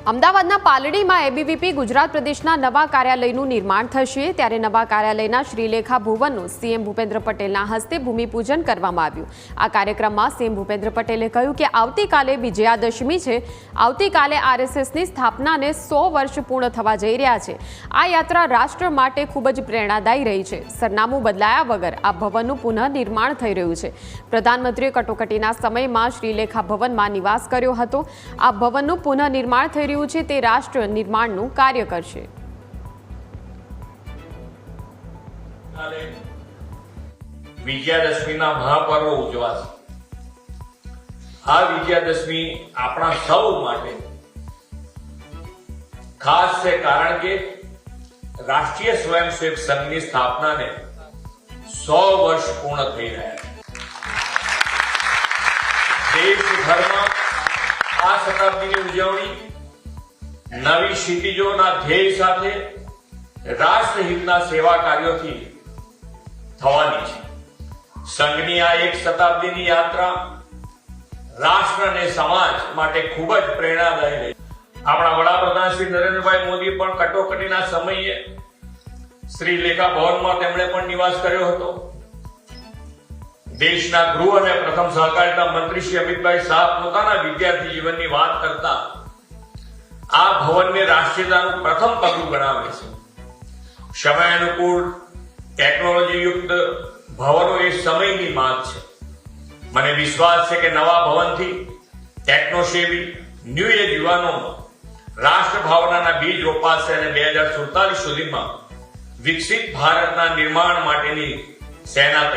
અમદાવાદના પાલડીમાં એબીવીપી ગુજરાત પ્રદેશના નવા કાર્યાલયનું નિર્માણ થશે ત્યારે નવા કાર્યાલયના શ્રીલેખા ભુવનનું સીએમ ભૂપેન્દ્ર પટેલના હસ્તે ભૂમિપૂજન કરવામાં આવ્યું। આ કાર્યક્રમમાં સીએમ ભૂપેન્દ્ર પટેલે કહ્યું કે આવતીકાલે વિજયાદશમી છે। આવતીકાલે આરએસએસની સ્થાપનાને 100 વર્ષ પૂર્ણ થવા જઈ રહ્યા છે। આ યાત્રા રાષ્ટ્ર માટે ખૂબ જ પ્રેરણાદાયી રહી છે। સરનામું બદલાયા વગર આ ભવનનું પુનઃનિર્માણ થઈ રહ્યું છે। પ્રધાનમંત્રીએ કટોકટીના સમયમાં શ્રીલેખા ભવનમાં નિવાસ કર્યો હતો। આ ભવનનું પુનઃનિર્માણ થઈ રહ્યું છે તે રાષ્ટ્ર નિર્માણનું કાર્ય કરશે। વિજયાદશમીના મહાપર્વ ઉજવાશે। આ વિજયાદશમી આપણા સૌ માટે ખાસ છે કારણ કે રાષ્ટ્રીય સ્વયંસેવક સંઘની સ્થાપનાને 100 વર્ષ પૂર્ણ થઈ રહ્યા છે। દેશભરમાં આ શતાબ્દીની ઉજવણી નવી ક્ષિતિજોના ધ્યેય સાથે રાષ્ટ્રહિતના સેવા કાર્યોથી થવાની છે। સંઘની આ એક શતાબ્દીની યાત્રા રાષ્ટ્ર અને સમાજ માટે ખૂબ જ પ્રેરણાદાયી રહી। આપણા વડાપ્રધાન શ્રી નરેન્દ્રભાઈ મોદી પણ કટોકટીના સમયે શ્રીલેખા ભવનમાં તેમણે પણ નિવાસ કર્યો હતો। દેશના ગૃહ અને પ્રથમ સહકારિતા મંત્રી શ્રી અમિતભાઈ શાહ પોતાના વિદ્યાર્થી જીવનની વાત કરતા આ ભવનને રાષ્ટ્રીયતાનું પ્રથમ પગલું ગણાવે છે। સમય અનુકૂળ ટેકનોલોજી યુક્ત ભવનો એ સમયની માંગ છે। મને વિશ્વાસ છે કે નવા ભવનથી ટેકનોસેવી ન્યૂ એજ યુવાનોમાં રાષ્ટ્ર ભાવનાના બીજ રોપાશે અને 2047 સુધીમાં વિકસિત ભારતના નિર્માણ માટેની સેના